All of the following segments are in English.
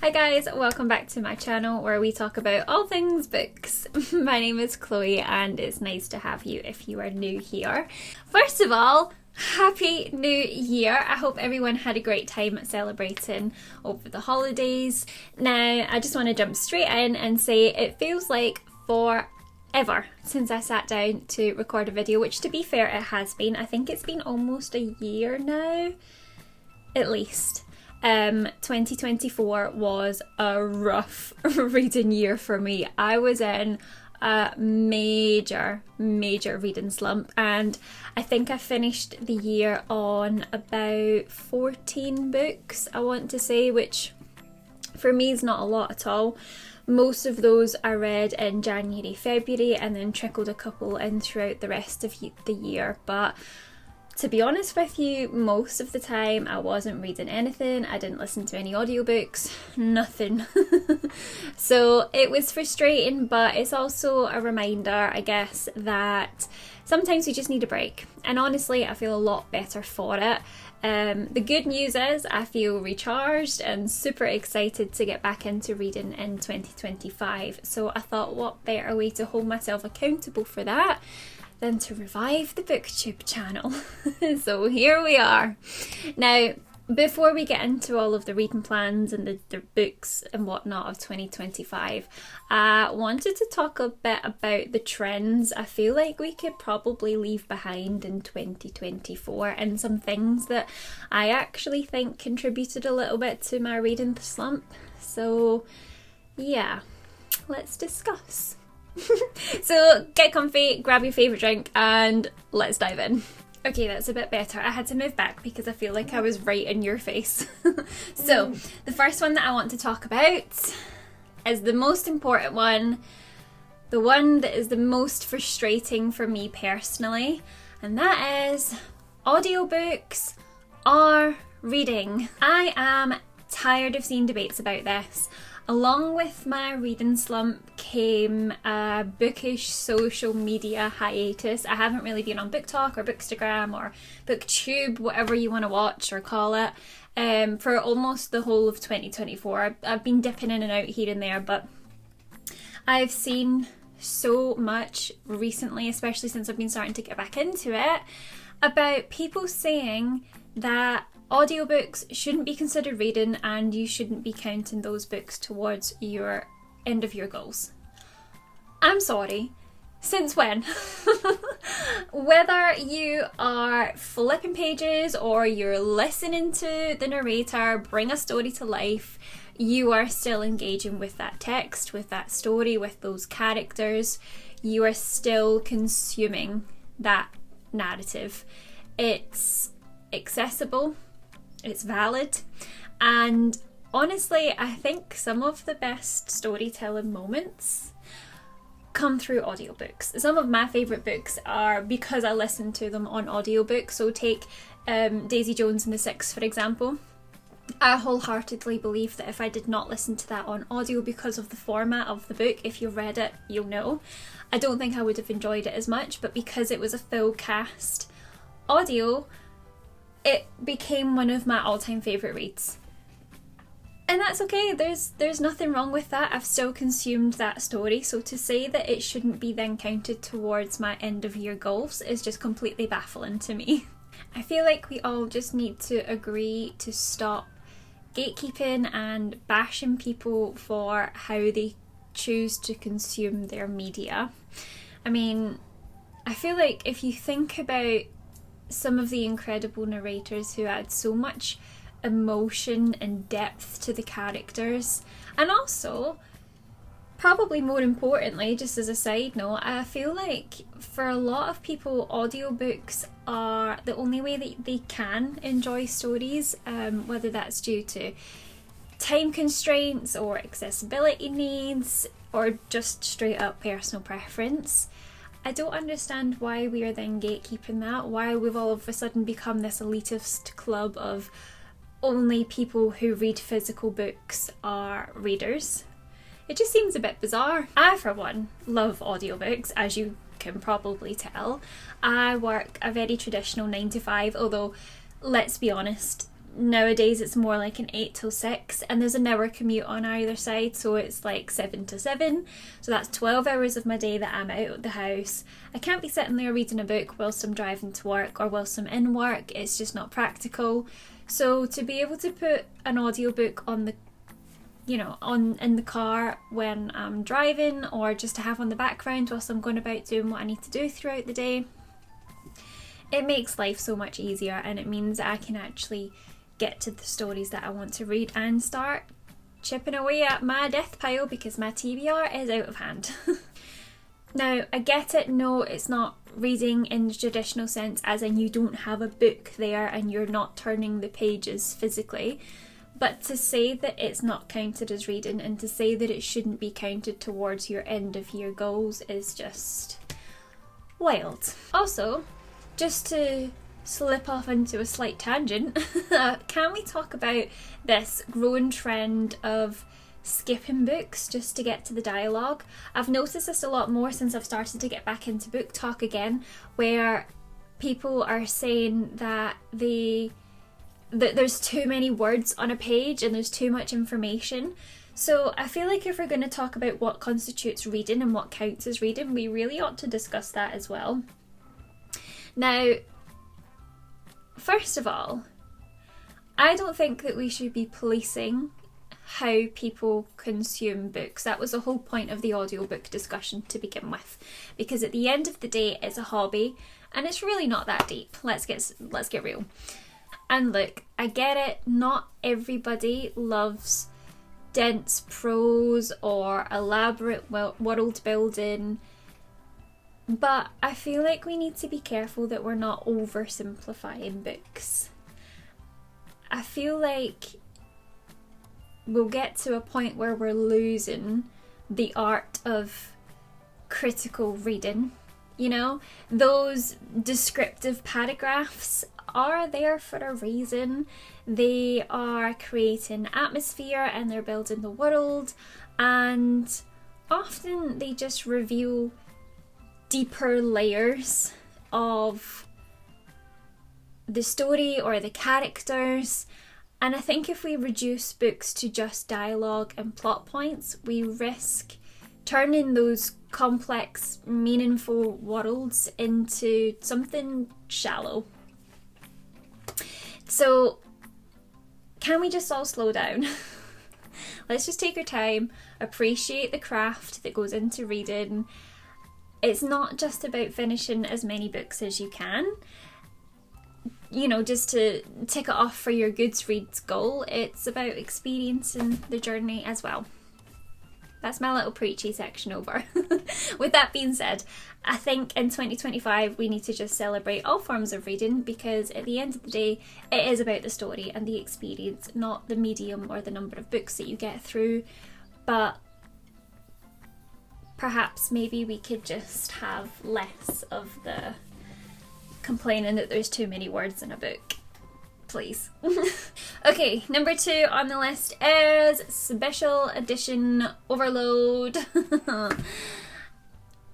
Hi guys, welcome back to my channel where we talk about all things books. My name is Chloe and it's nice to have you if you are new here. First of all, Happy New Year! I hope everyone had a great time celebrating over the holidays. Now, I just want to jump straight in and say it feels like forever since I sat down to record a video, which to be fair it has been. I think it's been almost a year now, at least. 2024 was a rough reading year for me. I was in a major reading slump, and I think I finished the year on about 14 books, I want to say, which for me is not a lot at all. Most of those I read in January, February, and then trickled a couple in throughout the rest of the year. But to be honest with you, most of the time I wasn't reading anything. I didn't listen to any audiobooks, nothing. So it was frustrating, but it's also a reminder, I guess, that sometimes we just need a break. And honestly, I feel a lot better for it. The good news is I feel recharged and super excited to get back into reading in 2025. So I thought, what better way to hold myself accountable for that than to revive the Booktube channel. So here we are. Now, before we get into all of the reading plans and the books and whatnot of 2025, I wanted to talk a bit about the trends I feel like we could probably leave behind in 2024 and some things that I actually think contributed a little bit to my reading slump. So yeah, let's discuss. So get comfy, grab your favourite drink and let's dive in. Okay, that's a bit better. I had to move back because I feel like I was right in your face. So the first one that I want to talk about is the most important one, the one that is the most frustrating for me personally, and that is audiobooks or reading. I am tired of seeing debates about this. Along with my reading slump came a Bookish social media hiatus. I haven't really been on BookTok or Bookstagram or BookTube, whatever you want to watch or call it, for almost the whole of 2024. I've been dipping in and out here and there, but I've seen so much recently, especially since I've been starting to get back into it, about people saying that audiobooks shouldn't be considered reading and you shouldn't be counting those books towards your end of year goals. I'm sorry. Since when? Whether you are flipping pages or you're listening to the narrator bring a story to life, you are still engaging with that text, with that story, with those characters. You are still consuming that narrative. It's accessible. It's valid, and honestly I think some of the best storytelling moments come through audiobooks. Some of my favourite books are because I listen to them on audiobook. So take Daisy Jones and the Six, for example. I wholeheartedly believe that if I did not listen to that on audio because of the format of the book, if you've read it you'll know, I don't think I would have enjoyed it as much, but because it was a full cast audio, it became one of my all-time favourite reads. And that's okay, there's nothing wrong with that. I've still consumed that story, so to say that it shouldn't be then counted towards my end of year goals is just completely baffling to me. I feel like we all just need to agree to stop gatekeeping and bashing people for how they choose to consume their media. I mean, I feel like if you think about some of the incredible narrators who add so much emotion and depth to the characters, and also, probably more importantly, just as a side note, I feel like for a lot of people audiobooks are the only way that they can enjoy stories, whether that's due to time constraints or accessibility needs or just straight up personal preference. I don't understand why we are then gatekeeping that, why we've all of a sudden become this elitist club of only people who read physical books are readers. It just seems a bit bizarre. I, for one, love audiobooks, as you can probably tell. I work a very traditional 9 to 5, although let's be honest, nowadays it's more like an 8 till 6, and there's an hour commute on either side, so it's like 7 to 7, so that's 12 hours of my day that I'm out of the house. I can't be sitting there reading a book whilst I'm driving to work or whilst I'm in work. It's just not practical. So to be able to put an audiobook on the in the car when I'm driving, or just to have on the background whilst I'm going about doing what I need to do throughout the day, it makes life so much easier, and it means that I can actually get to the stories that I want to read and start chipping away at my death pile because my TBR is out of hand. Now, I get it, no, it's not reading in the traditional sense, as in you don't have a book there and you're not turning the pages physically. But to say that it's not counted as reading, and to say that it shouldn't be counted towards your end of year goals, is just wild. Also, just to slip off into a slight tangent, can we talk about this growing trend of skipping books just to get to the dialogue? I've noticed this a lot more since I've started to get back into book talk again, where people are saying that there's too many words on a page and there's too much information. So I feel like if we're going to talk about what constitutes reading and what counts as reading, we really ought to discuss that as well. Now, first of all, I don't think that we should be policing how people consume books. That was the whole point of the audiobook discussion to begin with, because at the end of the day, it's a hobby and it's really not that deep. Let's get real. And look, I get it, not everybody loves dense prose or elaborate world building, but I feel like we need to be careful that we're not oversimplifying books. I feel like we'll get to a point where we're losing the art of critical reading. You know, those descriptive paragraphs are there for a reason. They are creating atmosphere and they're building the world, and often they just reveal deeper layers of the story or the characters. And I think if we reduce books to just dialogue and plot points, we risk turning those complex, meaningful worlds into something shallow. So, can we just all slow down? Let's just take our time, appreciate the craft that goes into reading. It's not just about finishing as many books as you can, you know, just to tick it off for your Goodreads goal. It's about experiencing the journey as well. That's my little preachy section over. With that being said, I think in 2025 we need to just celebrate all forms of reading, because at the end of the day it is about the story and the experience, not the medium or the number of books that you get through. But perhaps maybe we could just have less of the complaining that there's too many words in a book. Please. Okay, number 2 on the list is special edition overload.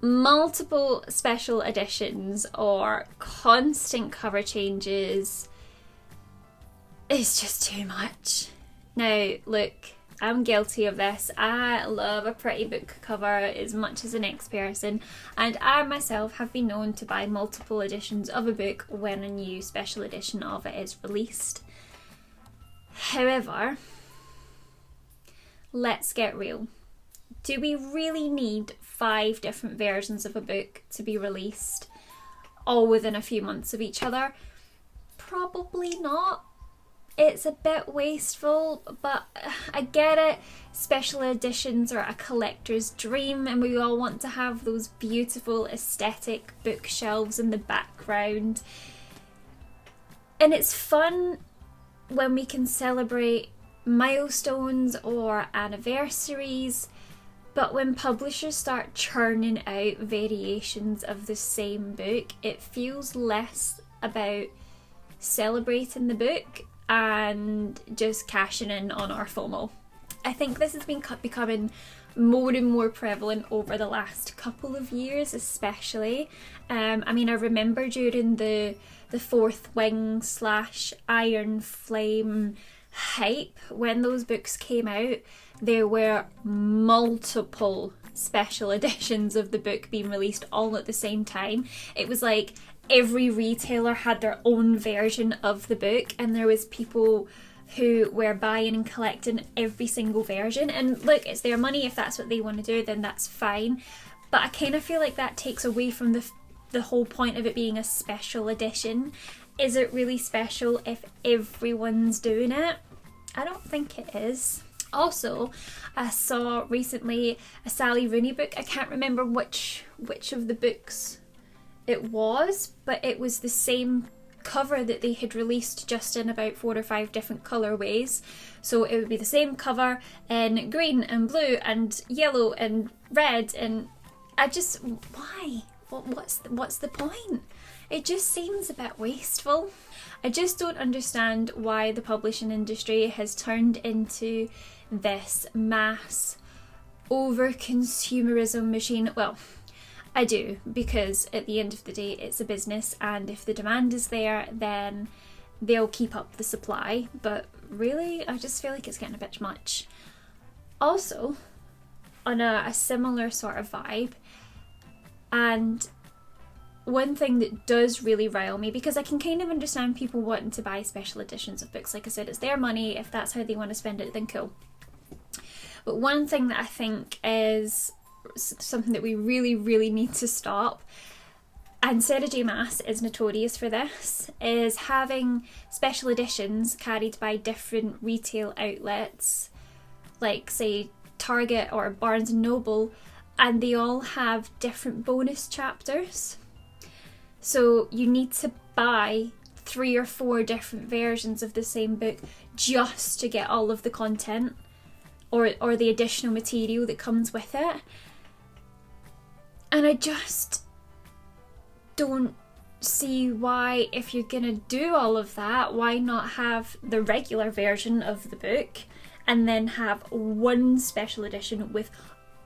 Multiple special editions or constant cover changes is just too much. Now, look, I'm guilty of this. I love a pretty book cover as much as the next person, and I myself have been known to buy multiple editions of a book when a new special edition of it is released. However, let's get real. Do we really need 5 different versions of a book to be released, all within a few months of each other? Probably not. It's a bit wasteful, but I get it. Special editions are a collector's dream, and we all want to have those beautiful aesthetic bookshelves in the background. And it's fun when we can celebrate milestones or anniversaries, but when publishers start churning out variations of the same book, it feels less about celebrating the book and just cashing in on our FOMO. I think this has been becoming more and more prevalent over the last couple of years, especially. I mean, I remember during the Fourth Wing / Iron Flame hype, when those books came out, there were multiple special editions of the book being released all at the same time. It was like every retailer had their own version of the book, and there was people who were buying and collecting every single version. And look, it's their money. If that's what they want to do, then that's fine. But I kind of feel like that takes away from the whole point of it being a special edition. Is it really special if everyone's doing it? I don't think it is. Also, I saw recently a Sally Rooney book. I can't remember which of the books it was, but it was the same cover that they had released, just in about 4 or 5 different colorways. So it would be the same cover in green and blue and yellow and red, and I just, why? What's the point? It just seems a bit wasteful. I just don't understand why the publishing industry has turned into this mass over-consumerism machine. Well, I do, because at the end of the day it's a business, and if the demand is there, then they'll keep up the supply. But really, I just feel like it's getting a bit much. Also, on a similar sort of vibe, and one thing that does really rile me, because I can kind of understand people wanting to buy special editions of books. Like I said, it's their money. If that's how they want to spend it, then cool. But one thing that I think is something that we really, really need to stop, and Sarah J Maas is notorious for this, is having special editions carried by different retail outlets, like say Target or Barnes & Noble, and they all have different bonus chapters. So you need to buy 3 or 4 different versions of the same book just to get all of the content or the additional material that comes with it. And I just don't see why, if you're gonna do all of that, why not have the regular version of the book and then have one special edition with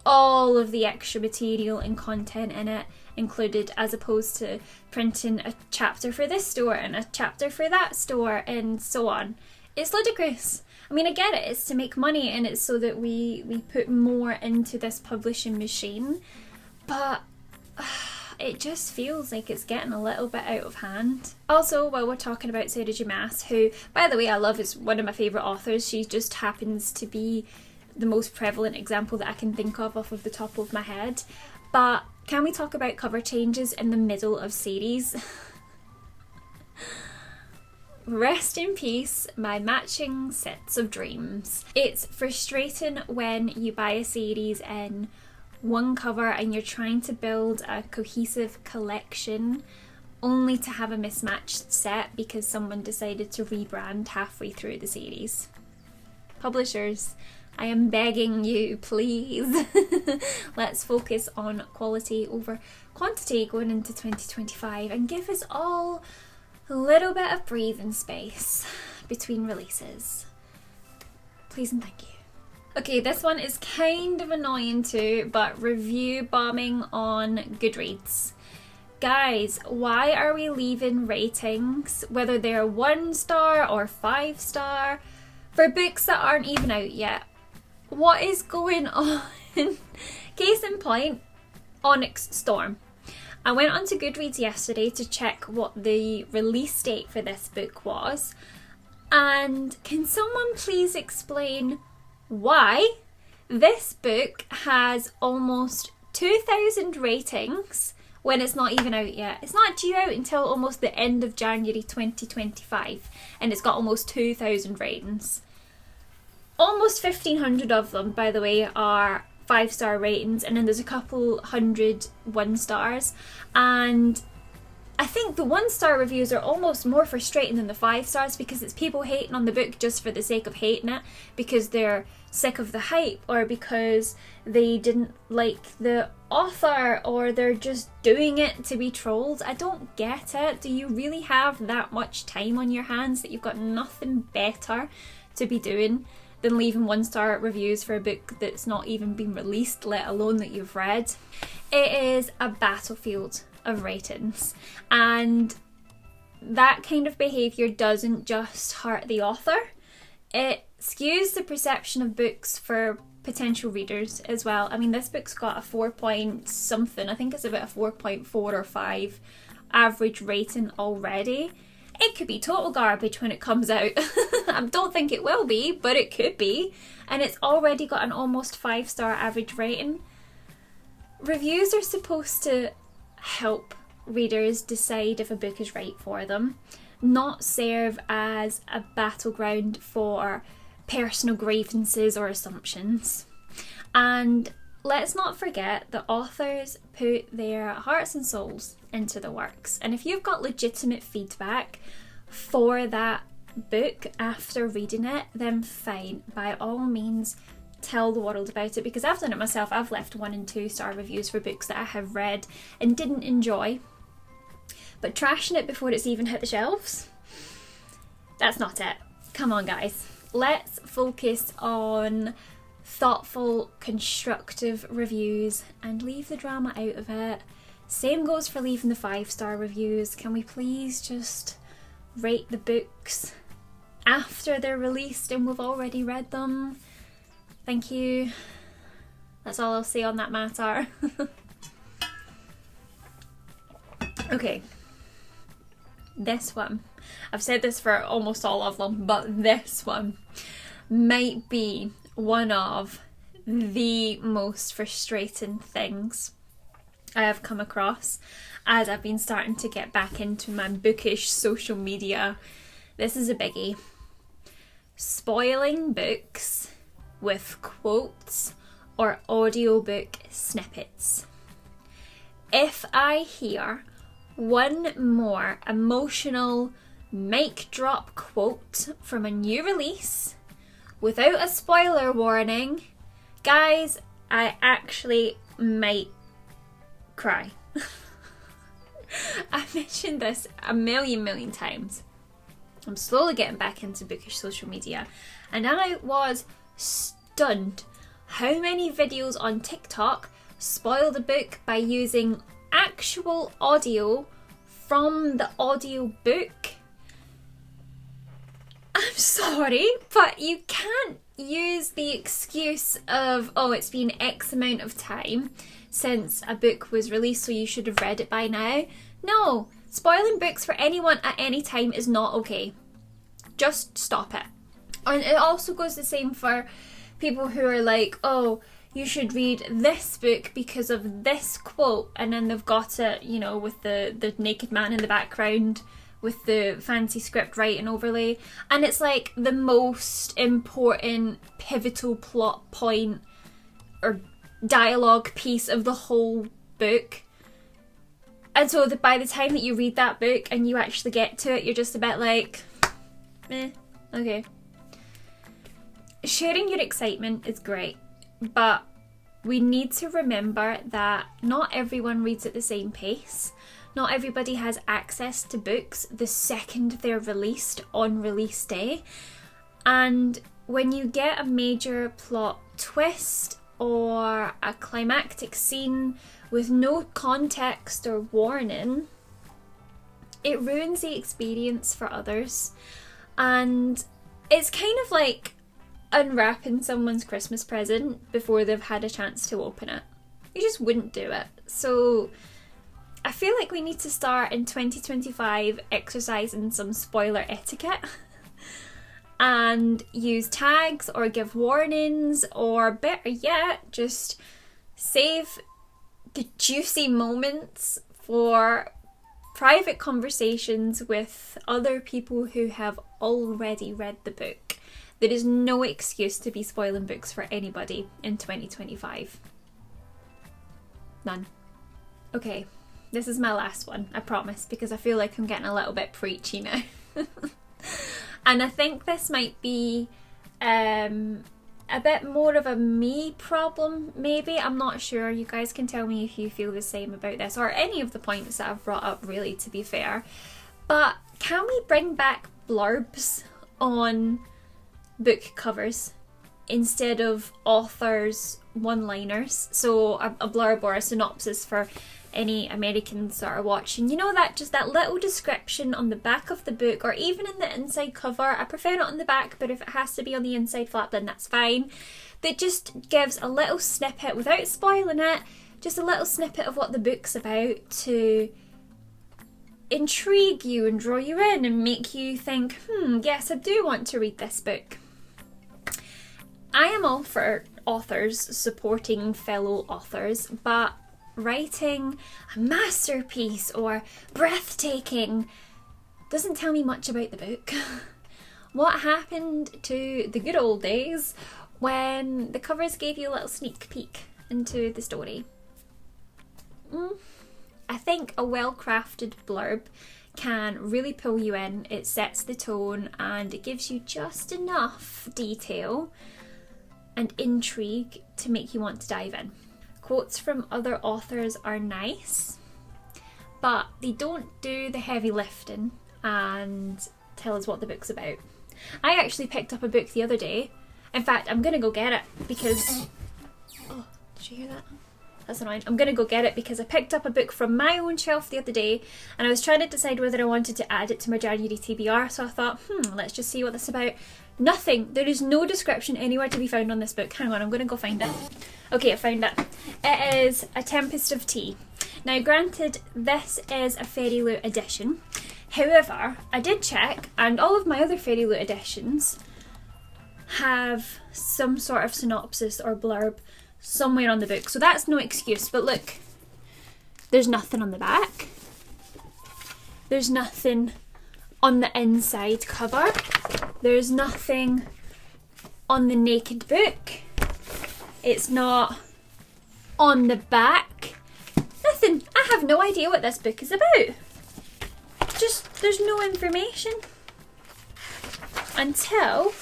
all of the extra material and content in it included, as opposed to printing a chapter for this store and a chapter for that store and so on. It's ludicrous. I mean, I get it, it's to make money and it's so that we put more into this publishing machine, but it just feels like it's getting a little bit out of hand. Also, while we're talking about Sarah J Maas, who, by the way, I love, is one of my favourite authors, she just happens to be the most prevalent example that I can think of off of the top of my head. But can we talk about cover changes in the middle of series? Rest in peace, my matching sets of dreams. It's frustrating when you buy a series in one cover and you're trying to build a cohesive collection only to have a mismatched set because someone decided to rebrand halfway through the series. Publishers, I am begging you, please. Let's focus on quality over quantity going into 2025 and give us all a little bit of breathing space between releases. Please and thank you. Okay, this one is kind of annoying too, but review bombing on Goodreads. Guys, why are we leaving ratings, whether they're 1 star or 5 star, for books that aren't even out yet? What is going on? Case in point, Onyx Storm. I went onto Goodreads yesterday to check what the release date for this book was, and can someone please explain why this book has almost 2,000 ratings when it's not even out yet? It's not due out until almost the end of January 2025, and it's got almost 2,000 ratings. Almost 1,500 of them, by the way, are 5-star ratings, and then there's a couple hundred 1 stars, and I think the 1-star reviews are almost more frustrating than the 5 stars, because it's people hating on the book just for the sake of hating it, because they're sick of the hype, or because they didn't like the author, or they're just doing it to be trolled. I don't get it. Do you really have that much time on your hands that you've got nothing better to be doing than leaving 1-star reviews for a book that's not even been released, let alone that you've read. It is a battlefield of ratings, and that kind of behaviour doesn't just hurt the author, it skews the perception of books for potential readers as well. I mean, this book's got a 4 point something, I think it's about a 4.4 or 5 average rating already. It could be total garbage when it comes out. I don't think it will be, but it could be. And it's already got an almost 5-star average rating. Reviews are supposed to help readers decide if a book is right for them, not serve as a battleground for personal grievances or assumptions. And let's not forget that authors put their hearts and souls into the works. And if you've got legitimate feedback for that book after reading it, then fine, by all means tell the world about it, because I've done it myself. I've left 1 and 2-star reviews for books that I have read and didn't enjoy, but trashing it before it's even hit the shelves, that's not it. Come on guys, let's focus on thoughtful, constructive reviews and leave the drama out of it. Same goes for leaving the 5-star reviews. Can we please just rate the books after they're released and we've already read them? Thank you. That's all I'll say on that matter. Okay. This one. I've said this for almost all of them, but this one might be one of the most frustrating things I have come across as I've been starting to get back into my bookish social media. This is a biggie. Spoiling books with quotes or audiobook snippets. If I hear one more emotional mic drop quote from a new release without a spoiler warning, guys, I actually might cry. I've mentioned this a million times. I'm slowly getting back into bookish social media, and I was stunned how many videos on TikTok spoil the book by using actual audio from the audiobook. I'm sorry, but you can't use the excuse of, oh, it's been X amount of time since a book was released, so you should have read it by now. No, spoiling books for anyone at any time is not okay. Just stop it. And it also goes the same for people who are like, oh, you should read this book because of this quote, and then they've got it, you know, with the naked man in the background with the fancy script writing overlay, and it's like the most important pivotal plot point or dialogue piece of the whole book. And so by the time that you read that book and you actually get to it, you're just a bit like, okay. Sharing your excitement is great, but we need to remember that not everyone reads at the same pace. Not everybody has access to books the second they're released on release day. And when you get a major plot twist or a climactic scene with no context or warning, it ruins the experience for others. And it's kind of like unwrapping someone's Christmas present before they've had a chance to open it. You just wouldn't do it. So I feel like we need to start in 2025 exercising some spoiler etiquette and use tags or give warnings, or better yet, just save the juicy moments for private conversations with other people who have already read the book. There is no excuse to be spoiling books for anybody in 2025. None. Okay, this is my last one, I promise, because I feel like I'm getting a little bit preachy now. And I think this might be a bit more of a me problem, maybe. I'm not sure. You guys can tell me if you feel the same about this, or any of the points that I've brought up, really, to be fair. But can we bring back blurbs on book covers? instead of authors' one-liners. So a blurb or a synopsis for any Americans that are watching. You know, that just that little description on the back of the book, or even in the inside cover. I prefer not on the back, but if it has to be on the inside flap, then that's fine. That just gives a little snippet, without spoiling it, just a little snippet of what the book's about to intrigue you and draw you in and make you think, yes, I do want to read this book. I am all for authors supporting fellow authors, but writing a masterpiece or breathtaking doesn't tell me much about the book. What happened to the good old days when the covers gave you a little sneak peek into the story? I think a well-crafted blurb can really pull you in. It sets the tone and it gives you just enough detail and intrigue to make you want to dive in. Quotes from other authors are nice, but they don't do the heavy lifting and tell us what the book's about. I actually picked up a book the other day. In fact, I'm gonna go get it because... Oh, did you hear that? That's annoying. I'm gonna go get it because I picked up a book from my own shelf the other day and I was trying to decide whether I wanted to add it to my January TBR, so I thought, let's just see what this is about. Nothing. There is no description anywhere to be found on this book. Hang on, I'm gonna go find it. Okay, I found it. It is A Tempest of Tea. Now, granted, this is a Fairy Loot edition. However, I did check, and all of my other Fairy Loot editions have some sort of synopsis or blurb somewhere on the book, so that's no excuse. But look, there's nothing on the back. There's nothing on the inside cover. There's nothing on the naked book. It's not on the back. Nothing. I have no idea what this book is about. Just, there's no information. Until...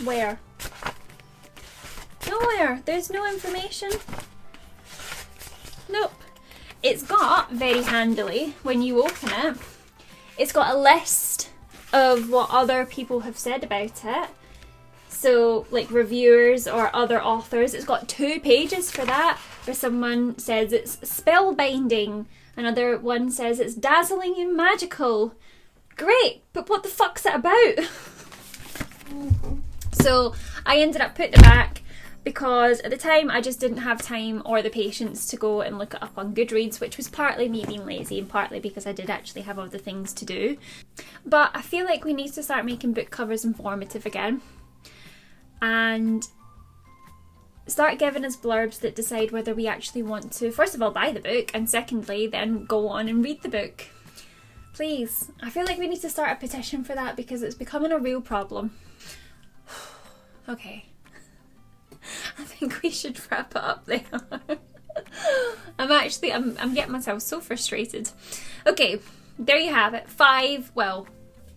Where? Nowhere. There's no information. Nope. It's got, very handily, when you open it, it's got a list of what other people have said about it. So, like reviewers or other authors. It's got 2 pages for that, where someone says it's spellbinding, another one says it's dazzling and magical. Great, but what the fuck's it about? So I ended up putting it back because at the time I just didn't have time or the patience to go and look it up on Goodreads, which was partly me being lazy and partly because I did actually have other things to do. But I feel like we need to start making book covers informative again and start giving us blurbs that decide whether we actually want to, first of all, buy the book, and secondly, then go on and read the book. Please. I feel like we need to start a petition for that because it's becoming a real problem. Okay. I think we should wrap it up there. I'm getting myself so frustrated. Okay, there you have it. 5, well,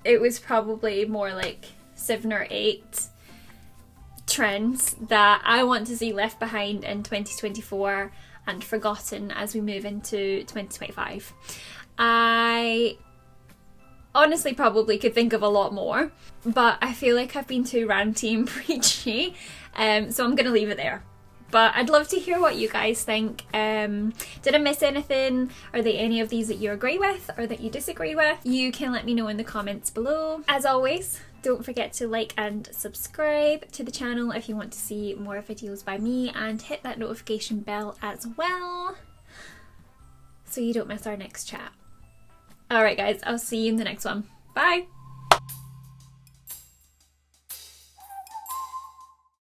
it was probably more like 7 or 8 trends that I want to see left behind in 2024 and forgotten as we move into 2025. I honestly probably could think of a lot more, but I feel like I've been too ranty and preachy, so I'm going to leave it there. But I'd love to hear what you guys think. Did I miss anything? Are there any of these that you agree with or that you disagree with? You can let me know in the comments below. As always, don't forget to like and subscribe to the channel if you want to see more videos by me, and hit that notification bell as well so you don't miss our next chat. Alright guys, I'll see you in the next one. Bye!